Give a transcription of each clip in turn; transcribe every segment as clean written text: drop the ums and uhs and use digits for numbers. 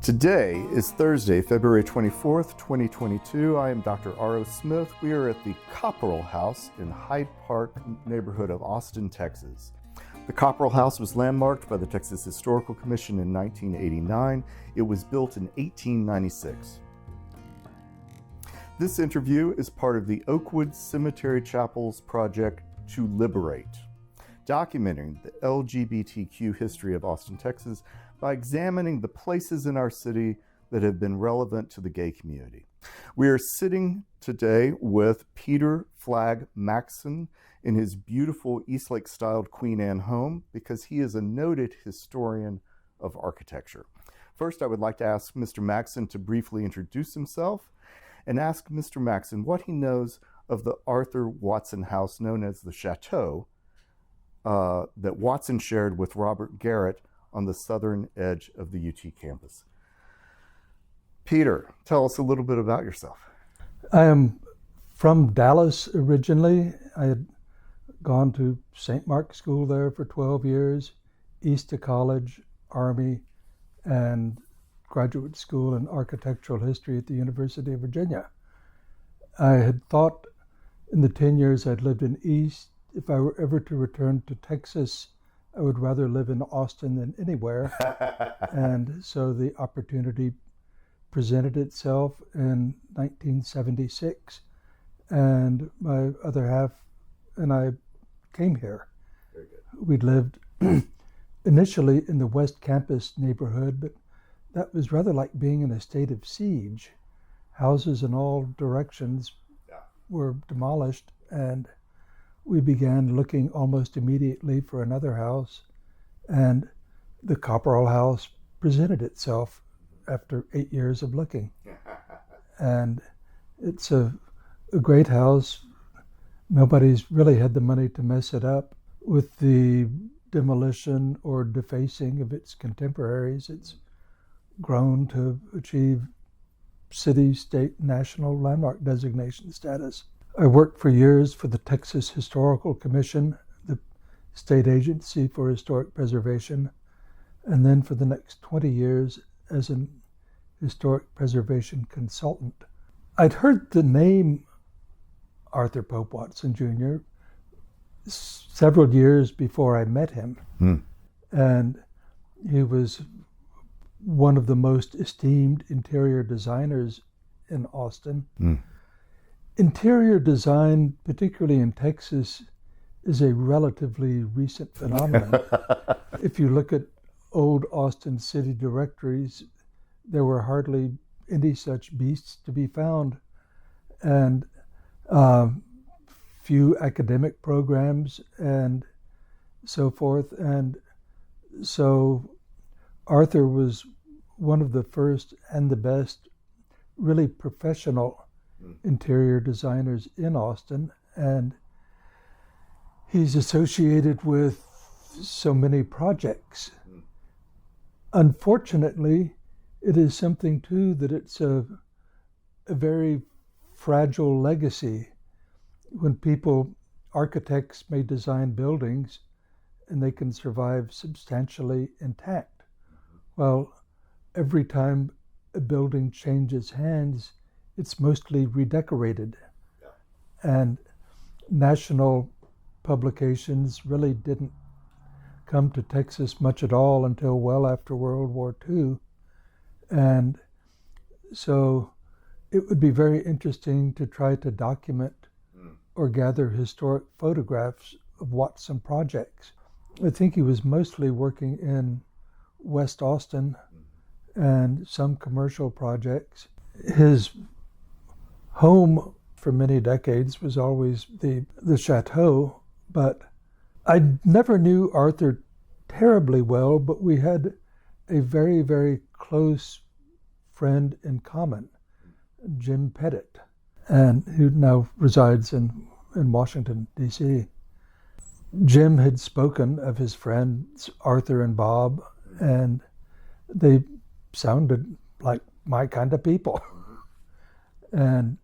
Today is Thursday, February 24th, 2022. I am Dr. R.O. Smith. We are at the Copperell House in Hyde Park neighborhood of Austin, Texas. The Copperell House was landmarked by the Texas Historical Commission in 1989. It was built in 1896. This interview is part of the Oakwood Cemetery Chapel's project to Liberate, documenting the LGBTQ history of Austin, Texas, by examining the places in our city that have been relevant to the gay community. We are sitting today with Peter Flagg Maxson in his beautiful Eastlake-styled Queen Anne home because he is a noted historian of architecture. First, I would like to ask Mr. Maxson to briefly introduce himself and ask Mr. Maxson what he knows of the Arthur Watson house known as the Chateau that Watson shared with Robert Garrett on the southern edge of the UT campus. Peter, tell us a little bit about yourself. I am from Dallas originally. I had gone to St. Mark's School there for 12 years, East College, Army, and graduate school in architectural history at the University of Virginia. I had thought in the 10 years I'd lived in East, if I were ever to return to Texas, I would rather live in Austin than anywhere. And so the opportunity presented itself in 1976. And my other half and I came here. Very good. We'd lived initially in the West Campus neighborhood, but that was rather like being in a state of siege. Houses in all directions were demolished, and we began looking almost immediately for another house, and the Copperell house presented itself after 8 years of looking. And it's a great house. Nobody's really had the money to mess it up. With the demolition or defacing of its contemporaries, it's grown to achieve city, state, national landmark designation status. I worked for years for the Texas Historical Commission, the state agency for historic preservation, and then for the next 20 years as an historic preservation consultant. I'd heard the name Arthur Pope Watson Jr. several years before I met him, and he was one of the most esteemed interior designers in Austin. Interior design, particularly in Texas, is a relatively recent phenomenon. If you look at old Austin city directories, there were hardly any such beasts to be found, and few academic programs and so forth. And so Arthur was one of the first and the best really professional interior designers in Austin, and he's associated with so many projects. Unfortunately, it is something too that it's a very fragile legacy. When architects may design buildings and they can survive substantially intact. Well, every time a building changes hands, it's mostly redecorated. And national publications really didn't come to Texas much at all until well after World War II. And so it would be very interesting to try to document or gather historic photographs of Watson projects. I think he was mostly working in West Austin and some commercial projects. His home for many decades was always the Chateau, but I never knew Arthur terribly well, but we had a very, very close friend in common, Jim Pettit, and who now resides in Washington, D.C. Jim had spoken of his friends Arthur and Bob, and they sounded like my kind of people. And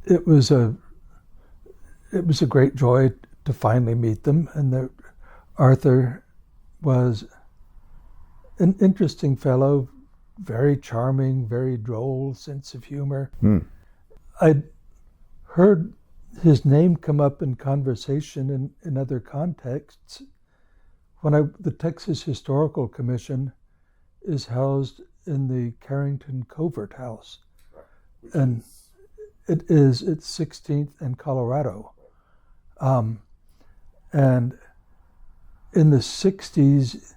it was a great joy to finally meet them, and Arthur was an interesting fellow, very charming, very droll sense of humor. I'd heard his name come up in conversation in other contexts. The Texas Historical Commission is housed in the Carrington Covert House, and it's 16th and Colorado. And in the 60s,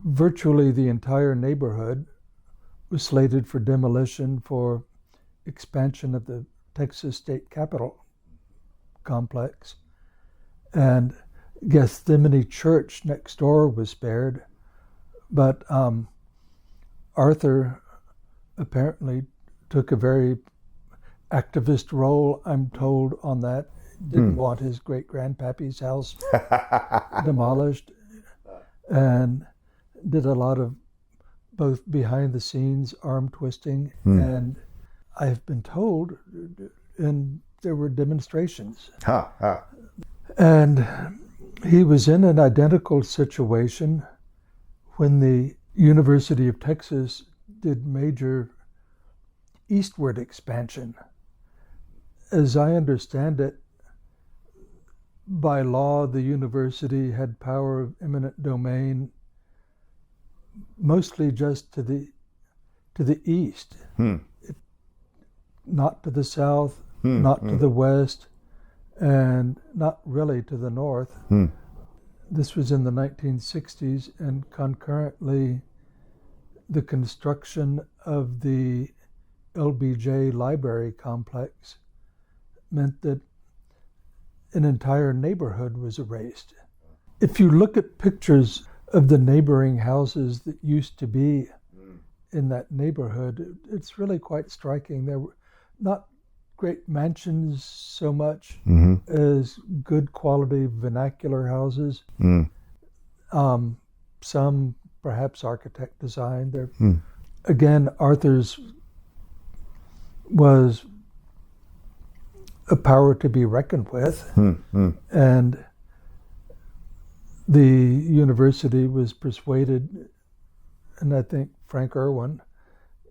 virtually the entire neighborhood was slated for demolition for expansion of the Texas State Capitol complex. And Gethsemane Church next door was spared, but Arthur apparently took a very activist role, I'm told, on that. Didn't want his great-grandpappy's house demolished, and did a lot of both behind-the-scenes arm twisting, and I've been told, and there were demonstrations. And he was in an identical situation when the University of Texas did major eastward expansion. As I understand it, by law, the university had power of eminent domain, mostly just to the east, not to the south, not to the west, and not really to the north. This was in the 1960s, and concurrently, the construction of the LBJ library complex meant that an entire neighborhood was erased. If you look at pictures of the neighboring houses that used to be in that neighborhood, it's really quite striking. There were not great mansions so much as good quality vernacular houses. Some perhaps architect design. There, again, Arthur's was a power to be reckoned with, and the university was persuaded, and I think Frank Irwin,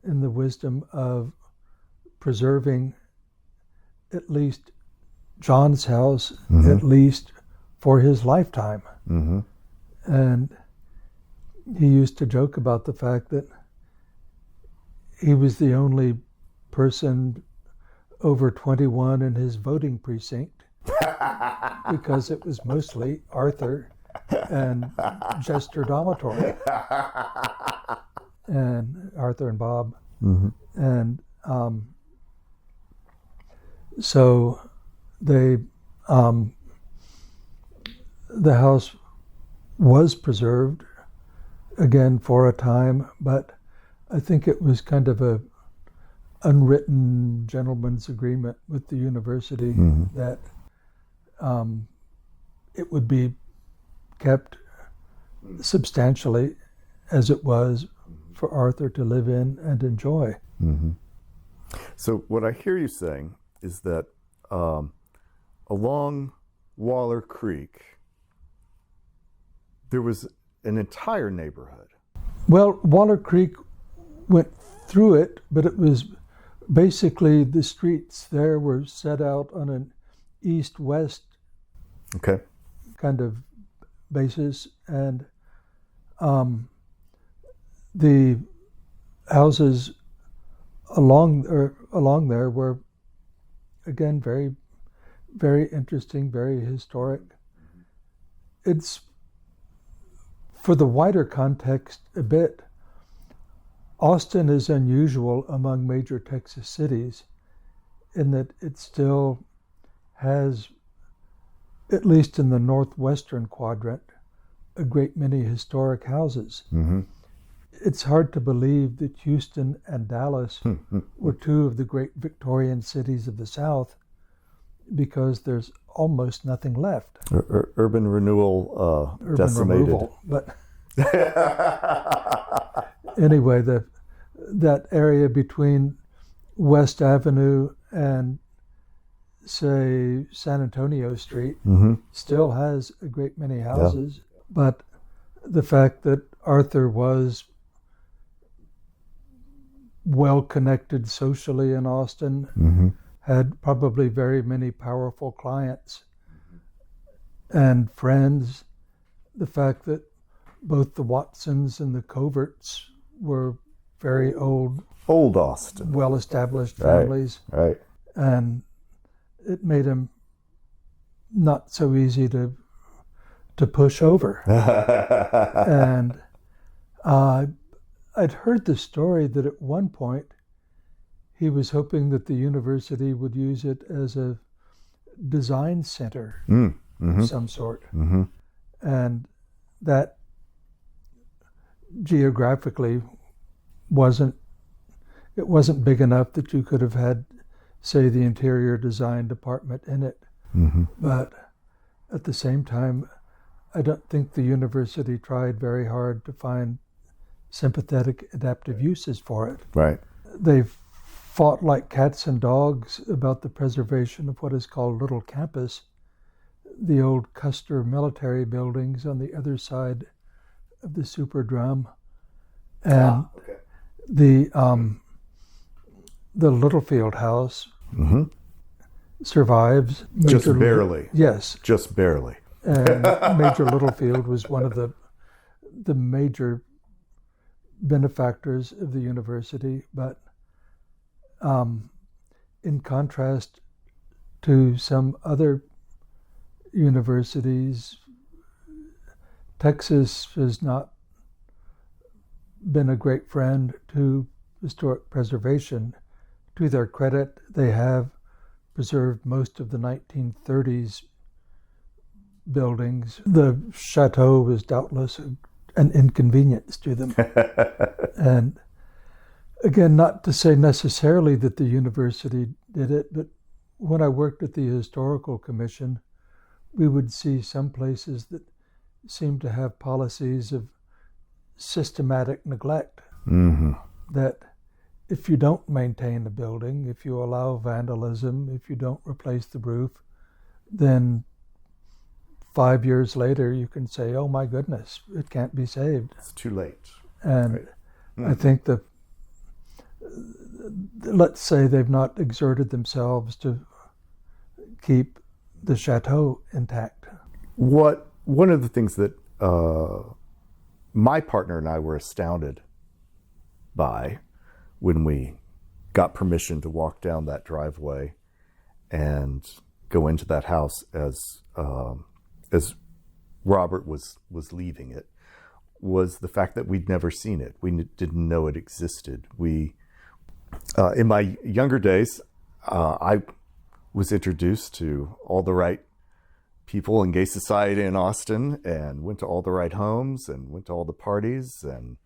in the wisdom of preserving at least John's house, at least for his lifetime. And he used to joke about the fact that he was the only person over 21 in his voting precinct because it was mostly Arthur and Jester Dormitory and Arthur and Bob. And so they the house was preserved again for a time, but I think it was kind of a unwritten gentleman's agreement with the university that it would be kept substantially as it was for Arthur to live in and enjoy. So what I hear you saying is that along Waller Creek, there was an entire neighborhood. Well, Waller Creek went through it, but it was basically the streets there were set out on an east-west kind of basis, and the houses along there were again very, very interesting, very historic. It's, for the wider context a bit, Austin is unusual among major Texas cities in that it still has, at least in the northwestern quadrant, a great many historic houses. It's hard to believe that Houston and Dallas were two of the great Victorian cities of the South because there's almost nothing left. Urban renewal decimated. Removal, but anyway, that area between West Avenue and, say, San Antonio Street still has a great many houses, but the fact that Arthur was well connected socially in Austin, Mm-hmm. had probably very many powerful clients and friends. The fact that both the Watsons and the Coverts were very old Austin. well-established families. Right. And it made him not so easy to push over. And I'd heard the story that at one point he was hoping that the university would use it as a design center Mm-hmm. of some sort. Mm-hmm. And that geographically wasn't big enough that you could have had, say, the interior design department in it. Mm-hmm. But at the same time, I don't think the university tried very hard to find sympathetic adaptive uses for it. Right. They've fought like cats and dogs about the preservation of what is called Little Campus, the old Custer military buildings on the other side of the Superdrum. And Okay. the Littlefield house Mm-hmm. survives. Just barely. Yes. Just barely. And Major Littlefield was one of the major benefactors of the university, but in contrast to some other universities, Texas has not been a great friend to historic preservation. To their credit, they have preserved most of the 1930s buildings. The chateau was doubtless an inconvenience to them. And again, not to say necessarily that the university did it, but when I worked at the Historical Commission, we would see some places that seemed to have policies of systematic neglect. Mm-hmm. That if you don't maintain a building, if you allow vandalism, if you don't replace the roof, then 5 years later you can say, oh my goodness, it can't be saved. It's too late. And Right. I think let's say they've not exerted themselves to keep the chateau intact. One of the things that my partner and I were astounded by when we got permission to walk down that driveway and go into that house as Robert was leaving it, was the fact that we'd never seen it. We didn't know it existed. In my younger days, I was introduced to all the right people in gay society in Austin and went to all the right homes and went to all the parties, and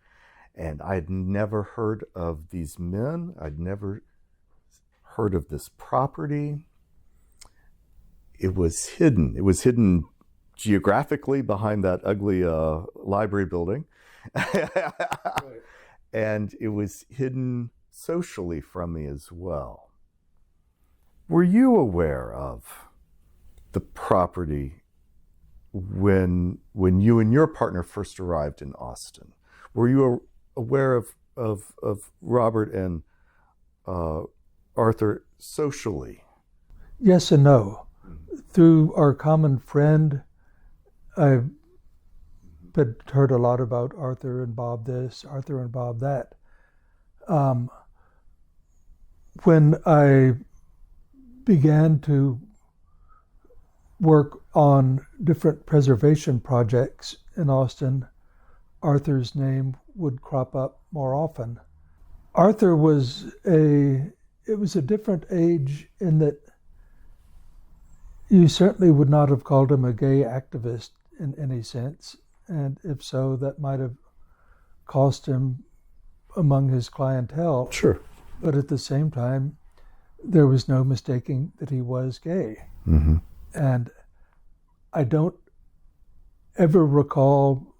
I had never heard of these men. I'd never heard of this property. It was hidden. It was hidden geographically behind that ugly library building. Right. And it was hidden socially from me as well. Were you aware of the property when you and your partner first arrived in Austin? Were you aware of Robert and Arthur socially? Yes and no. Through our common friend, I had heard a lot about Arthur and Bob this, Arthur and Bob that. When I began to work on different preservation projects in Austin, Arthur's name would crop up more often. Arthur was a different age in that you certainly would not have called him a gay activist in any sense, and if so, that might have cost him among his clientele. Sure. But at the same time, there was no mistaking that he was gay. Mm-hmm. And I don't ever recall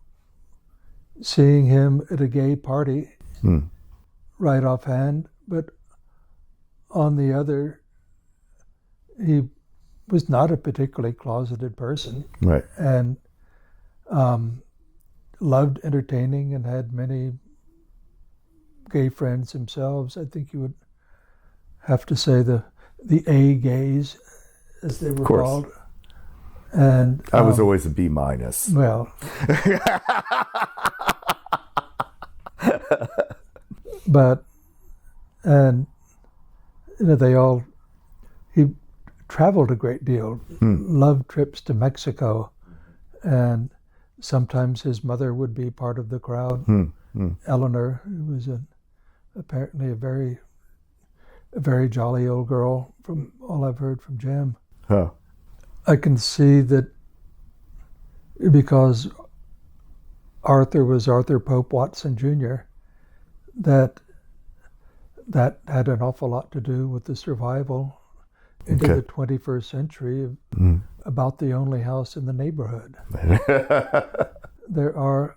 seeing him at a gay party right offhand, but on the other, he was not a particularly closeted person. Right. And loved entertaining and had many gay friends themselves. I think you would have to say the A gays, as they were called. And I was always a B minus. Well, but, and he traveled a great deal, loved trips to Mexico, and sometimes his mother would be part of the crowd. Eleanor, who was apparently a very jolly old girl, from all I've heard from Jim. Huh. I can see that because Arthur was Arthur Pope Watson Jr., that had an awful lot to do with the survival into the 21st century of about the only house in the neighborhood. There are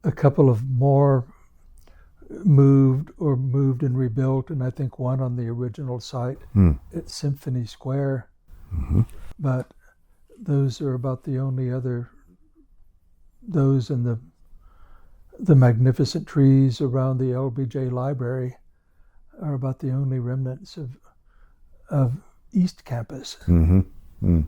a couple of more moved and rebuilt, and I think one on the original site at Symphony Square. But those are about the only other, those and the magnificent trees around the LBJ Library are about the only remnants of East Campus. In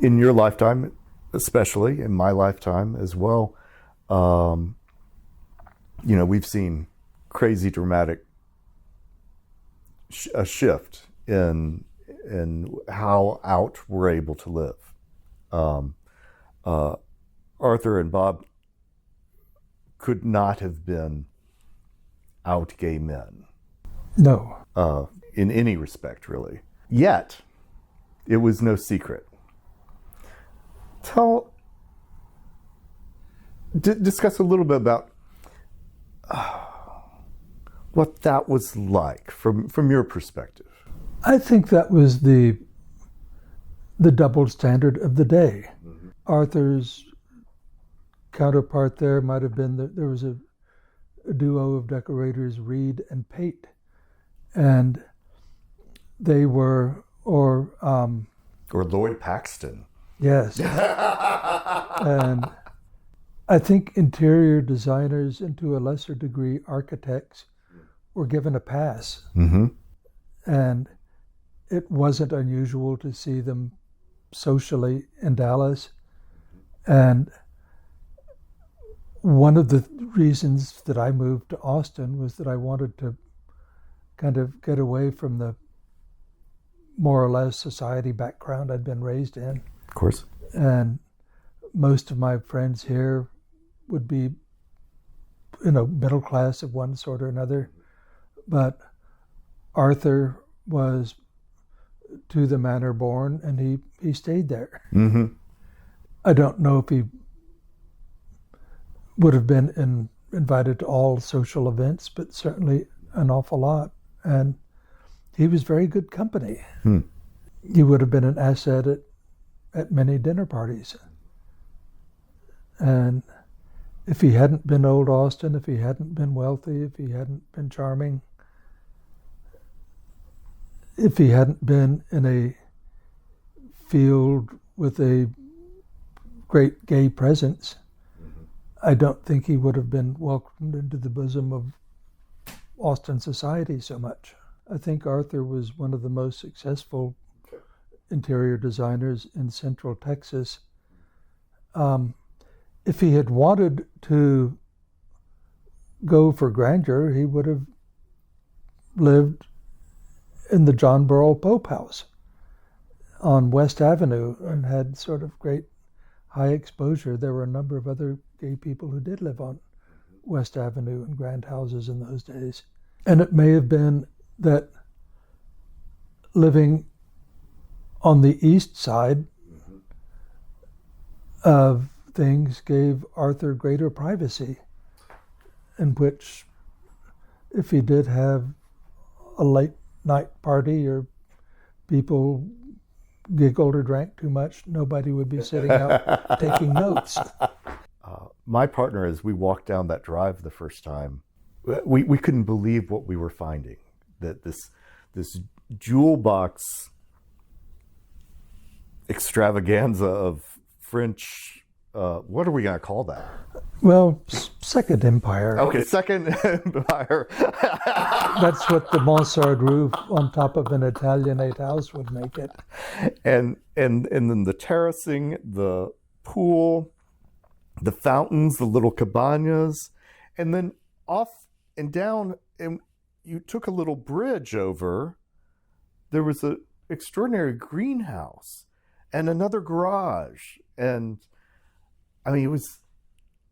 your lifetime, especially in my lifetime as well, we've seen crazy dramatic a shift in how out we're able to live. Arthur and Bob could not have been out gay men. No. In any respect, really. Yet, it was no secret. Discuss a little bit about what that was like from your perspective. I think that was the double standard of the day. Arthur's counterpart there might have been there was a duo of decorators, Reed and Pate, and they were or Lloyd Paxton. Yes. And I think interior designers, and to a lesser degree architects, were given a pass. And it wasn't unusual to see them socially in Dallas. And one of the reasons that I moved to Austin was that I wanted to kind of get away from the more or less society background I'd been raised in. Of course. And most of my friends here would be, middle class of one sort or another. But Arthur was to the manor born, and he stayed there. I don't know if he would have been invited to all social events, but certainly an awful lot. And he was very good company. He would have been an asset at many dinner parties. And if he hadn't been old Austin, if he hadn't been wealthy, if he hadn't been charming, if he hadn't been in a field with a great gay presence, I don't think he would have been welcomed into the bosom of Austin society so much. I think Arthur was one of the most successful interior designers in Central Texas. If he had wanted to go for grandeur, he would have lived in the John Burrell Pope House on West Avenue and had sort of great high exposure. There were a number of other gay people who did live on West Avenue in grand houses in those days. And it may have been that living on the east side of things gave Arthur greater privacy, in which if he did have a late night party or people giggled or drank too much, nobody would be sitting out taking notes. My partner, as we walked down that drive the first time, we couldn't believe what we were finding. That this jewel box extravaganza of French. What are we going to call that? Well, Second Empire. Okay, Second Empire. That's what the mansard roof on top of an Italianate house would make it. And then the terracing, the pool, the fountains, the little cabanas, and then off and down, and you took a little bridge over. There was an extraordinary greenhouse and another garage, and I mean,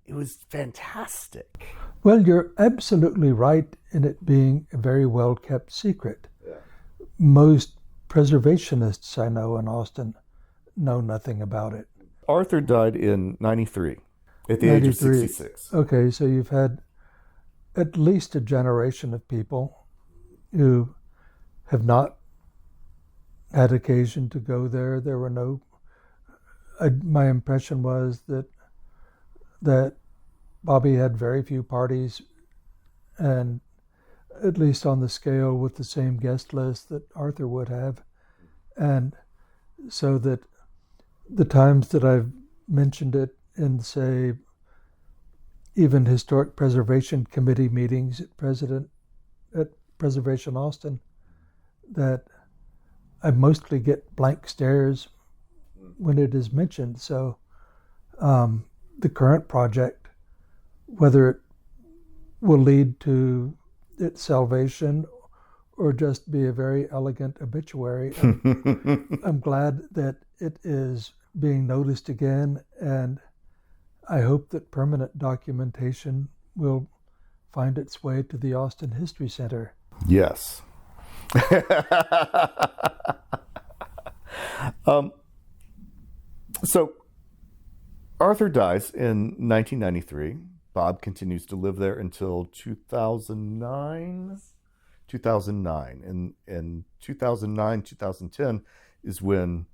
it was fantastic. Well, you're absolutely right in it being a very well-kept secret. Yeah. Most preservationists I know in Austin know nothing about it. Arthur died in 93 at the age of 66. Okay, so you've had at least a generation of people who have not had occasion to go there. There were no... my impression was that Bobby had very few parties, and at least on the scale with the same guest list that Arthur would have. And so that the times that I've mentioned it in, say, even Historic Preservation Committee meetings at Preservation Austin, that I mostly get blank stares when it is mentioned. So the current project, whether it will lead to its salvation or just be a very elegant obituary, I'm glad that it is being noticed again, and I hope that permanent documentation will find its way to the Austin History Center. Yes. So Arthur dies in 1993. Bob continues to live there until 2009. And 2009, 2010 is when,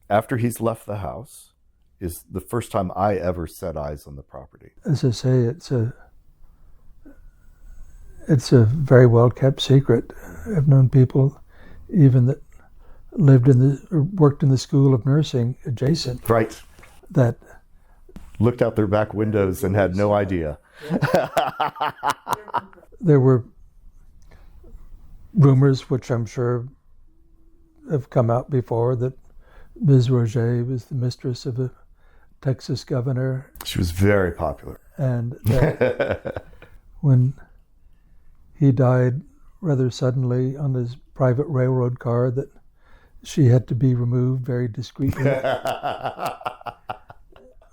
after he's left the house, is the first time I ever set eyes on the property. As I say, it's a very well kept secret. I've known people even that worked in the School of Nursing adjacent. Right. That looked out their back windows and had no idea. There were rumors, which I'm sure have come out before, that Ms. Roget was the mistress of a Texas governor. She was very popular. And that when he died rather suddenly on his private railroad car, that she had to be removed very discreetly.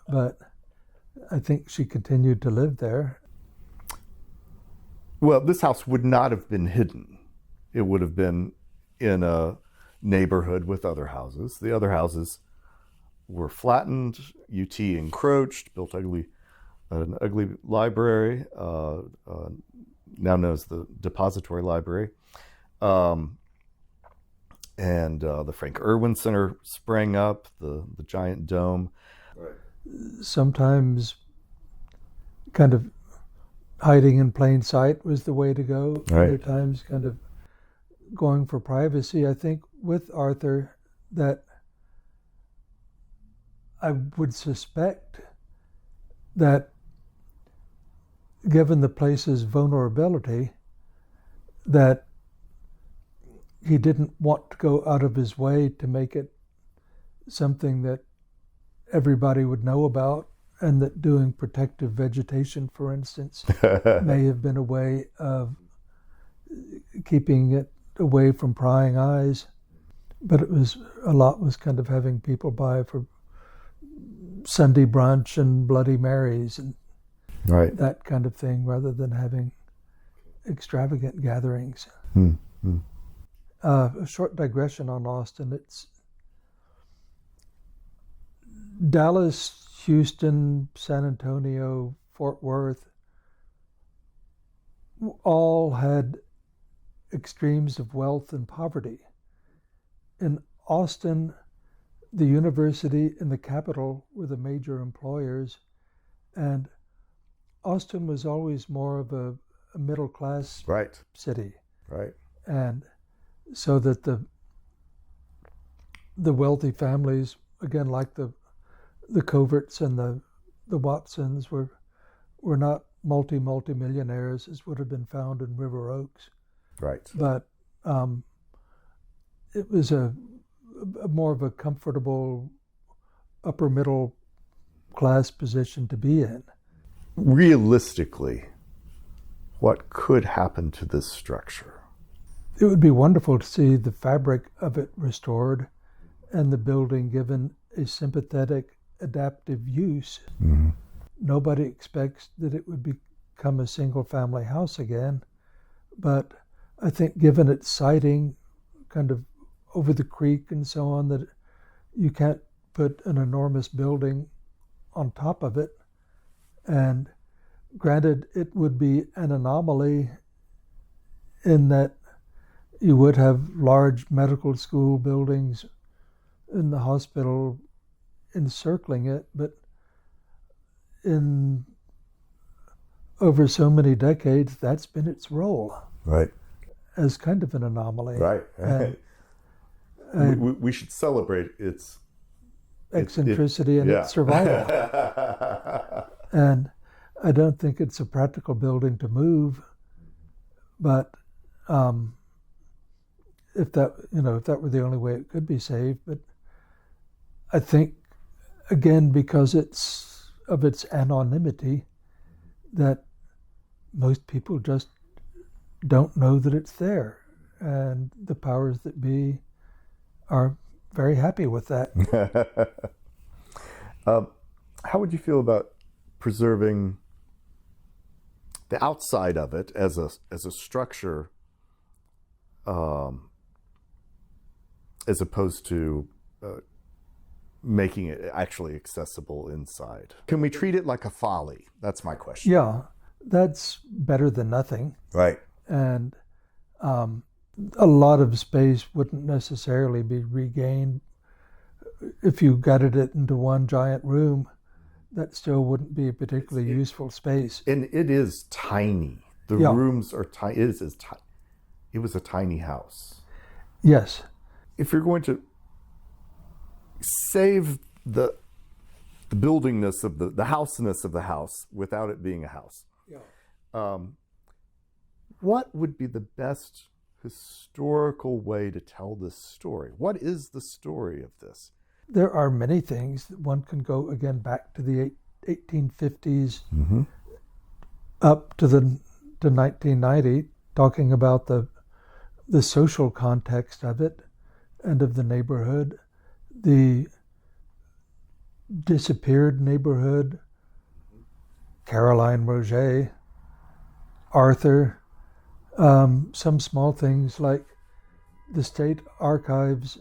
But I think she continued to live there. Well, this house would not have been hidden. It would have been in a neighborhood with other houses. The other houses were flattened, UT encroached, built an ugly library, now known as the Depository Library. And the Frank Irwin Center sprang up, the giant dome. Right. Sometimes kind of hiding in plain sight was the way to go. Right. Other times kind of going for privacy. I think with Arthur that I would suspect that given the place's vulnerability, that he didn't want to go out of his way to make it something that everybody would know about, and that doing protective vegetation, for instance, may have been a way of keeping it away from prying eyes. But a lot was kind of having people by for Sunday brunch and Bloody Marys and right. that kind of thing, rather than having extravagant gatherings. A short digression on Austin. It's Dallas, Houston, San Antonio, Fort Worth, all had extremes of wealth and poverty. In Austin, the university and the capital were the major employers, and Austin was always more of a middle-class right. city. Right. And so that the wealthy families again, like the Coverts and the Watsons were not multi-millionaires as would have been found in River Oaks. Right. But it was a more of a comfortable upper middle class position to be in. Realistically, what could happen to this structure? It would be wonderful to see the fabric of it restored and the building given a sympathetic, adaptive use. Mm-hmm. Nobody expects that it would become a single-family house again, but I think given its siting kind of over the creek and so on, that you can't put an enormous building on top of it. And granted, it would be an anomaly in that you would have large medical school buildings in the hospital encircling it, but in over so many decades, that's been its role. Right. As kind of an anomaly. Right. And we should celebrate its eccentricity and its survival. And I don't think it's a practical building to move, but if that were the only way it could be saved. But I think, again, because it's of its anonymity, that most people just don't know that it's there, and the powers that be are very happy with that. How would you feel about preserving the outside of it as a structure, as opposed to making it actually accessible inside? Can we treat it like a folly? That's my question. Yeah, that's better than nothing. Right. And a lot of space wouldn't necessarily be regained. If you gutted it into one giant room, that still wouldn't be a particularly useful space. And it is tiny. The rooms are tiny. It was a tiny house. Yes. If you're going to save the buildingness of the houseness of the house without it being a house, what would be the best historical way to tell this story? What is the story of this? There are many things. One can go again back to the 1850s, mm-hmm. up to 1990, talking about the social context of it and of the neighborhood, the disappeared neighborhood, Caroline Roget, Arthur, some small things like the State Archives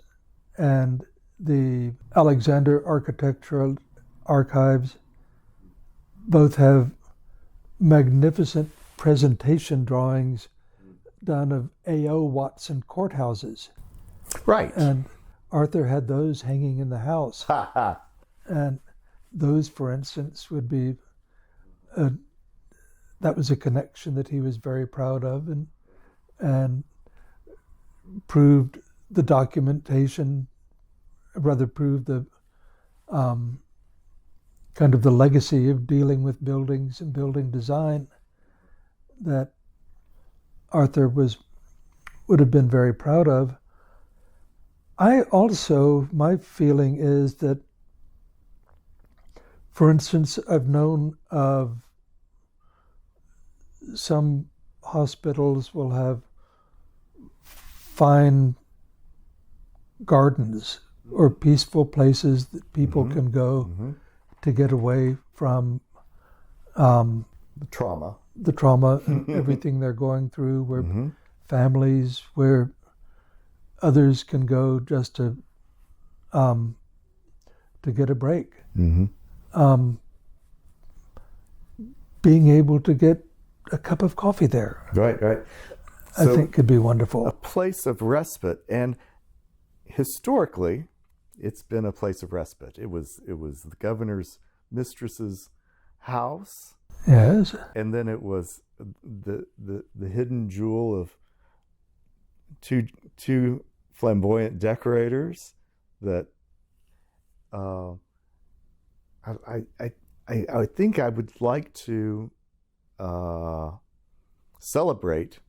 and the Alexander Architectural Archives both have magnificent presentation drawings done of A.O. Watson courthouses. Right. And Arthur had those hanging in the house. And those, for instance, would be that was a connection that he was very proud of, and proved the documentation, rather proved the kind of the legacy of dealing with buildings and building design that Arthur would have been very proud of. My feeling is that, for instance, I've known of some hospitals will have fine gardens or peaceful places that people mm-hmm. can go mm-hmm. to get away from the trauma and everything they're going through, where mm-hmm. families, where others can go just to get a break. Mm-hmm. Being able to get a cup of coffee there, right. I think could be wonderful. A place of respite, and historically, it's been a place of respite. It was the governor's mistress's house. Yes. And then it was the hidden jewel of two flamboyant decorators that I think I would like to celebrate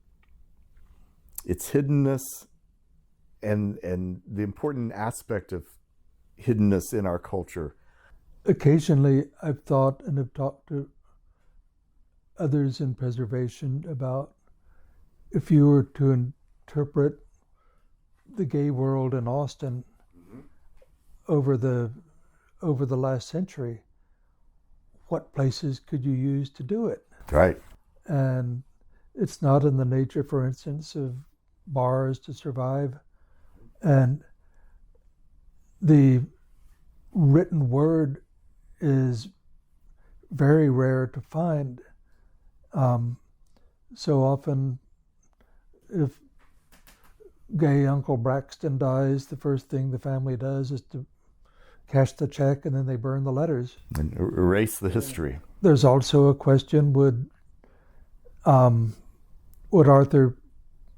its hiddenness and the important aspect of hiddenness in our culture. Occasionally, I've thought and have talked to others in preservation about if you were to interpret the gay world in Austin over the last century, what places could you use to do it? Right. And it's not in the nature, for instance, of bars to survive. And the written word is very rare to find. So often, if gay Uncle Braxton dies, the first thing the family does is to cash the check, and then they burn the letters. And erase the history. There's also a question, would Arthur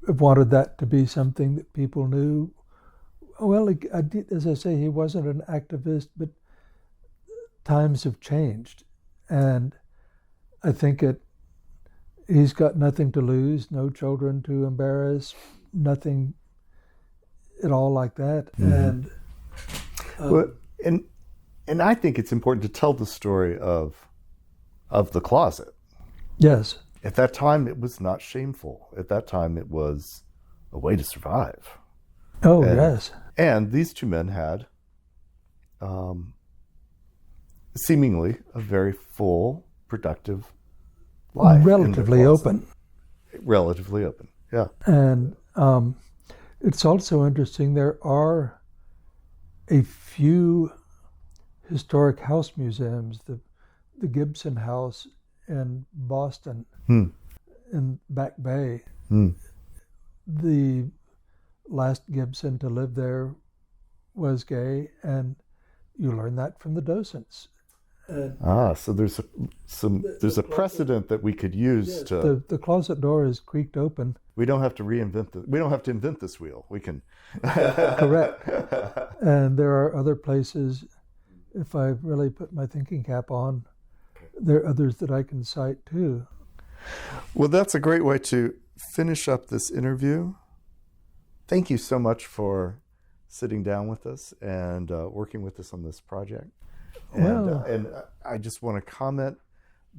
have wanted that to be something that people knew? Well, as I say, he wasn't an activist, but times have changed. And I think he's got nothing to lose, no children to embarrass, nothing at all like that. Mm-hmm. And I think it's important to tell the story of the closet. Yes. At that time, it was not shameful. At that time, it was a way to survive. Oh, yes. And these two men had seemingly a very full, productive life. Relatively open. Relatively open, yeah. And it's also interesting, there are a few historic house museums, the Gibson House in Boston, in Back Bay. The last Gibson to live there was gay, and you learn that from the docents. So there's a precedent that we could use to. The closet door is creaked open. We don't have to we don't have to invent this wheel. We can. Correct. And there are other places. If I really put my thinking cap on, there are others that I can cite too. Well, that's a great way to finish up this interview. Thank you so much for sitting down with us and working with us on this project. And I just want to comment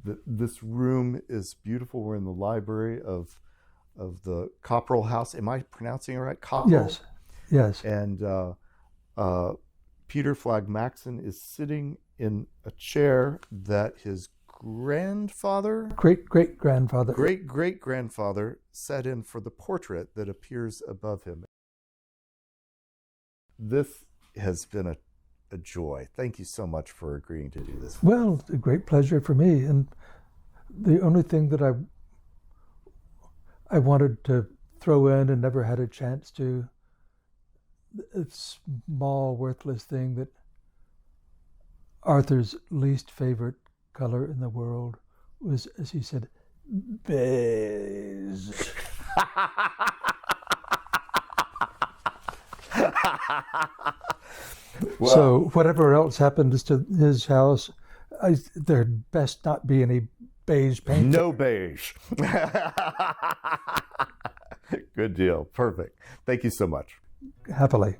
that this room is beautiful. We're in the library of the Cockerell House. Am I pronouncing it right? Cockerell? Yes. And Peter Flagg Maxson is sitting in a chair that his great-great-grandfather sat in for the portrait that appears above him. This has been a joy. Thank you so much for agreeing to do this. Well, a great pleasure for me. And the only thing that I wanted to throw in and never had a chance to, a small, worthless thing, that Arthur's least favorite color in the world was, as he said, beige. Well, so whatever else happens to his house, there'd best not be any beige paint. No beige. Good deal. Perfect. Thank you so much. Happily.